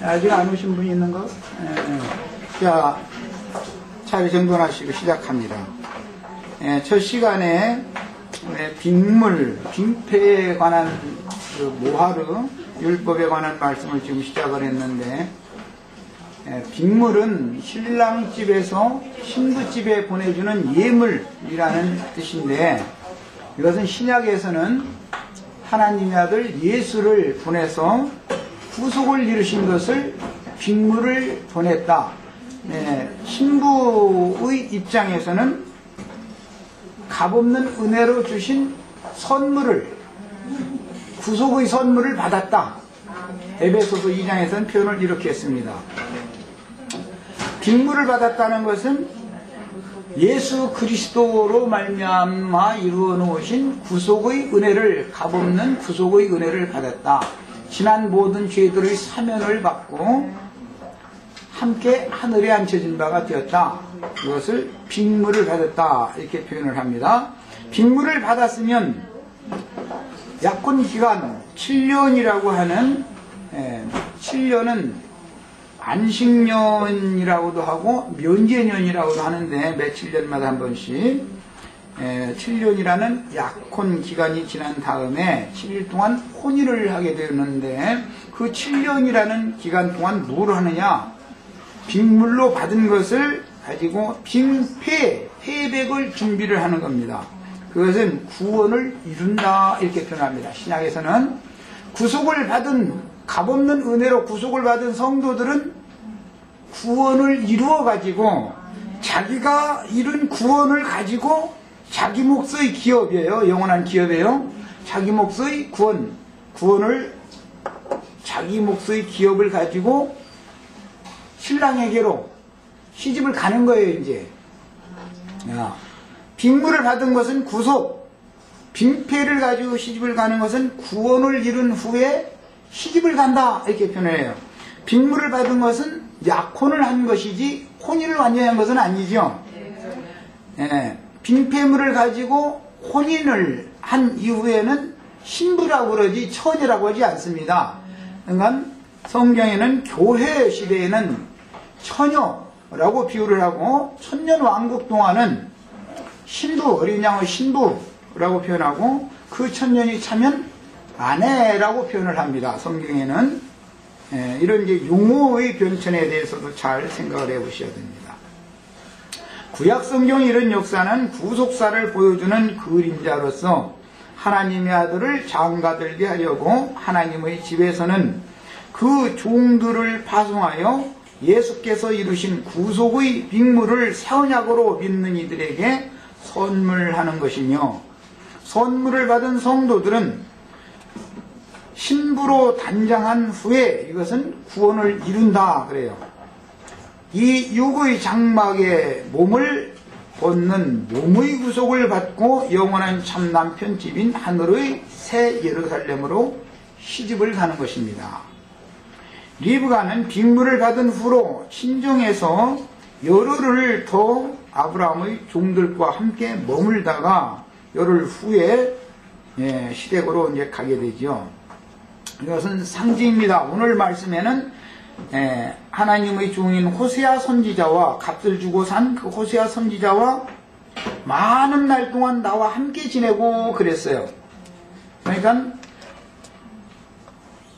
아직 안 오신 분이 있는 거? 자, 차례 정돈하시고 시작합니다. 첫 시간에 빅물, 빅패에 관한 모하르 율법에 관한 말씀을 지금 시작을 했는데, 빅물은 신랑집에서 신부집에 보내주는 예물이라는 뜻인데, 이것은 신약에서는 하나님의 아들 예수를 보내서 구속을 이루신 것을 빅물을 보냈다. 신부의 입장에서는 값없는 은혜로 주신 선물을, 구속의 선물을 받았다. 에베소서 2장에서는 표현을 이렇게 했습니다. 빅물을 받았다는 것은 예수 그리스도로 말미암아 이루어 놓으신 구속의 은혜를, 값없는 구속의 은혜를 받았다. 지난 모든 죄들의 사면을 받고 함께 하늘에 앉혀진 바가 되었다. 이것을 빅물을 받았다 이렇게 표현을 합니다. 빅물을 받았으면 약혼 기간 7년이라고 하는, 7년은 안식년이라고도 하고 면제년이라고도 하는데 며칠 년마다 한 번씩 7년이라는 약혼 기간이 지난 다음에 7일 동안 혼인을 하게 되는데, 그 7년이라는 기간 동안 뭘 하느냐? 빅물로 받은 것을 가지고 빅패, 패백을 준비를 하는 겁니다. 그것은 구원을 이룬다 이렇게 표현합니다. 신약에서는 구속을 받은, 값없는 은혜로 구속을 받은 성도들은 구원을 이루어 가지고 자기가 이룬 구원을 가지고 자기 몫의 기업이에요. 영원한 기업이에요. 자기 몫의 구원을 자기 몫의 기업을 가지고 신랑에게로 시집을 가는 거예요. 이제 빅물을 받은 것은 구속, 빅패를 가지고 시집을 가는 것은 구원을 이룬 후에 시집을 간다 이렇게 표현해요. 빅물을 받은 것은 약혼을 한 것이지 혼인을 완전히 한 것은 아니죠. 빅패물을 가지고 혼인을 한 이후에는 신부라고 그러지 처녀라고 하지 않습니다. 그러니까 성경에는 교회 시대에는 처녀라고 비유를 하고, 천년왕국 동안은 신부, 어린 양의 신부라고 표현하고, 그 천년이 차면 아내라고 표현을 합니다. 성경에는 이런 이제 용어의 변천에 대해서도 잘 생각을 해보셔야 됩니다. 구약 성경의 이런 역사는 구속사를 보여주는 그림자로서 하나님의 아들을 장가들게 하려고 하나님의 집에서는 그 종들을 파송하여 예수께서 이루신 구속의 빅물을 새 언약으로 믿는 이들에게 선물하는 것이며, 선물을 받은 성도들은 신부로 단장한 후에 이것은 구원을 이룬다 그래요. 이 육의 장막에 몸을 얻는 몸의 구속을 받고 영원한 참 남편집인 하늘의 새 예루살렘으로 시집을 가는 것입니다. 리브가는 빅물을 받은 후로 친정에서 열흘을 더 아브라함의 종들과 함께 머물다가 열흘 후에 시댁으로 이제 가게 되죠. 이것은 상징입니다. 오늘 말씀에는 하나님의 종인 호세아 선지자와, 값을 주고 산 그 호세아 선지자와 많은 날 동안 나와 함께 지내고 그랬어요. 그러니까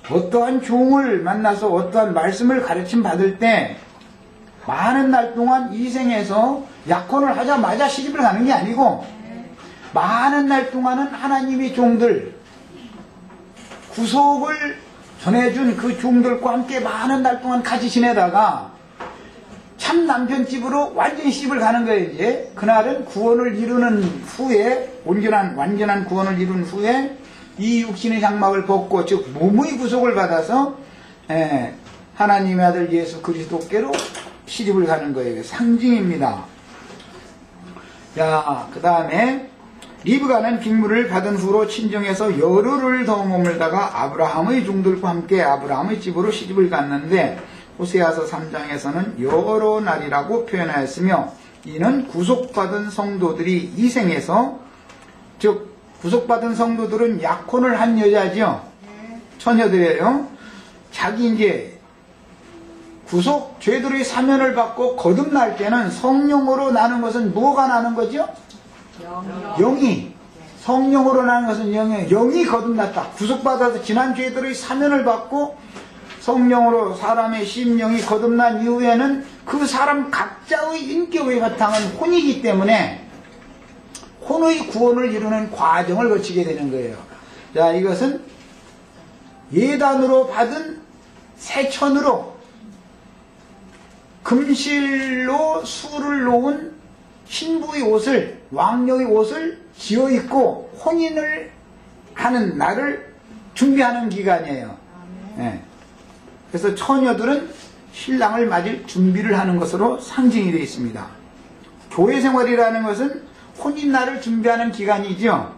어떠한 종을 만나서 어떠한 말씀을 가르침 받을 때 많은 날 동안 이 생에서 약혼을 하자마자 시집을 가는 게 아니고, 많은 날 동안은 하나님의 종들, 구속을 전해준 그 종들과 함께 많은 날 동안 같이 지내다가 참 남편집으로 완전히 시집을 가는 거예요. 이제 그날은 구원을 이루는 후에, 완전한 구원을 이룬 후에 이 육신의 장막을 벗고, 즉 몸의 구속을 받아서 하나님의 아들 예수 그리스도께로 시집을 가는 거예요. 상징입니다. 자, 그 다음에 리브가는 빅물을 받은 후로 친정에서 열흘을 더 머물다가 아브라함의 종들과 함께 아브라함의 집으로 시집을 갔는데, 호세아서 3장에서는 여러 날이라고 표현하였으며, 이는 구속받은 성도들이 이 생에서, 즉 구속받은 성도들은 약혼을 한 여자죠. 처녀들이에요. 자기 이제 구속 죄들의 사면을 받고 거듭날 때는 성령으로 나는 것은 뭐가 나는 거죠? 영이. 성령으로 나는 것은 영이 거듭났다. 구속받아서 지난 죄들의 사면을 받고 성령으로 사람의 심령이 거듭난 이후에는 그 사람 각자의 인격의 바탕은 혼이기 때문에 혼의 구원을 이루는 과정을 거치게 되는 거예요. 자, 이것은 예단으로 받은 세천으로 금실로 수를 놓은 신부의 옷을, 왕녀의 옷을 지어 입고 혼인을 하는 날을 준비하는 기간이에요. 네. 그래서 처녀들은 신랑을 맞을 준비를 하는 것으로 상징이 되어 있습니다. 교회 생활이라는 것은 혼인날을 준비하는 기간이죠.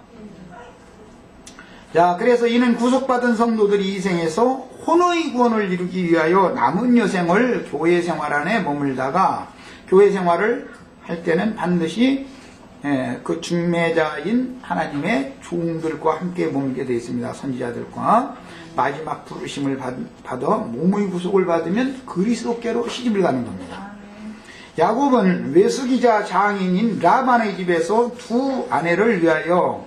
자, 그래서 이는 구속받은 성도들이 이 생에서 혼의 구원을 이루기 위하여 남은 여생을 교회 생활 안에 머물다가 교회 생활을 할 때는 반드시 그 중매자인 하나님의 종들과 함께 머물게 되어 있습니다. 선지자들과 마지막 부르심을 받아 몸의 구속을 받으면 그리스도께로 시집을 가는 겁니다. 야곱은 외숙이자 장인인 라반의 집에서 두 아내를 위하여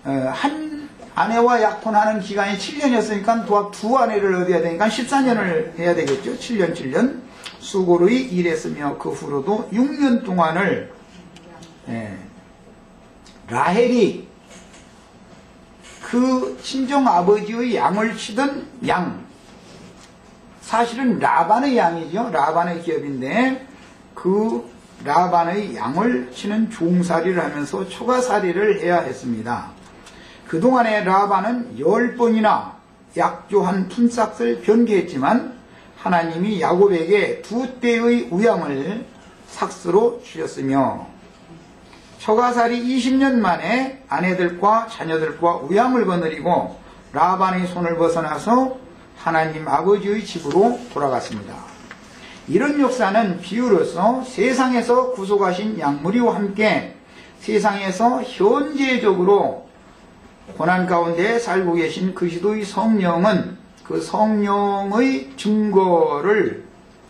한 아내와 약혼하는 기간이 7년이었으니까 두 아내를 얻어야 되니까 14년을 해야 되겠죠. 7년 수고로이 일했으며 그 후로도 6년 동안을 라헬이 그 친정 아버지의 양을 치던 양, 사실은 라반의 양이죠. 라반의 기업인데 그 라반의 양을 치는 종살이를 하면서 초가살이를 해야 했습니다. 그동안에 라반은 10번이나 약조한 품삯을 변개했지만 하나님이 야곱에게 2대의 우양을 삭스로 주셨으며 초가살이 20년 만에 아내들과 자녀들과 우양을 거느리고 라반의 손을 벗어나서 하나님 아버지의 집으로 돌아갔습니다. 이런 역사는 비유로서 세상에서 구속하신 양무리와 함께 세상에서 현재적으로 고난 가운데 살고 계신 그리스도의 성령은 그 성령의 증거를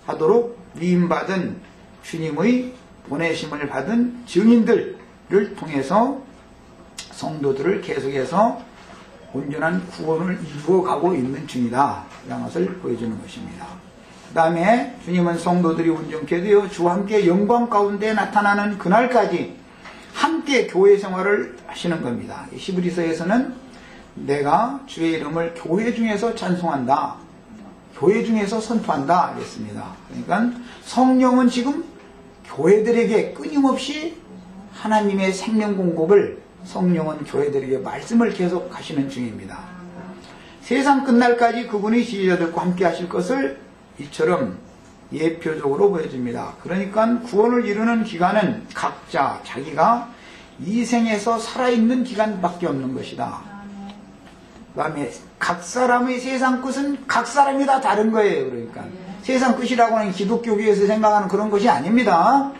하도록 위임받은 주님의 보내심을 받은 증인들을 통해서 성도들을 계속해서 온전한 구원을 이루어가고 있는 중이다. 이런 것을 보여주는 것입니다. 그 다음에 주님은 성도들이 온전케 되어 주와 함께 영광 가운데 나타나는 그날까지 함께 교회 생활을 하시는 겁니다. 히브리서에서는 내가 주의 이름을 교회 중에서 찬송한다. 교회 중에서 선포한다. 그랬습니다. 그러니까 성령은 지금 교회들에게 끊임없이 하나님의 생명 공급을 성령은 교회들에게 말씀을 계속 하시는 중입니다. 세상 끝날까지 그분이 지지자들과 함께 하실 것을 이처럼 예표적으로 보여줍니다. 그러니까 구원을 이루는 기간은 각자 자기가 이 생에서 살아있는 기간밖에 없는 것이다. 그 다음에 각 사람의 세상 끝은 각 사람이 다 다른 거예요. 그러니까 세상 끝이라고 하는 기독교계에서 생각하는 그런 것이 아닙니다.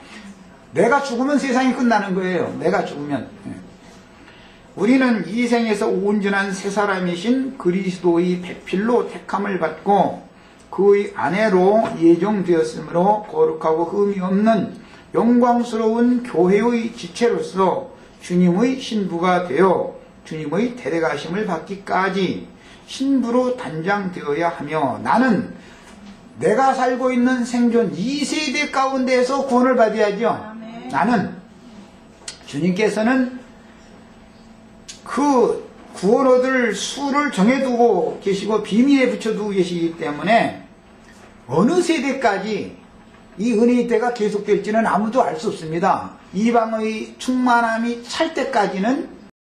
내가 죽으면 세상이 끝나는 거예요. 내가 죽으면. 우리는 이 생에서 온전한 새 사람이신 그리스도의 배필로 택함을 받고 그의 아내로 예정되었으므로 거룩하고 흠이 없는 영광스러운 교회의 지체로서 주님의 신부가 되어 주님의 데려가심을 받기까지 신부로 단장되어야 하며 나는 내가 살고 있는 생존 이 세대 가운데에서 구원을 받아야죠. 나는 주님께서는 그 구원 얻을 수를 정해두고 계시고 비밀에 붙여두고 계시기 때문에 어느 세대까지 이 은혜의 때가 계속될지는 아무도 알 수 없습니다. 이방의 충만함이 찰 때까지는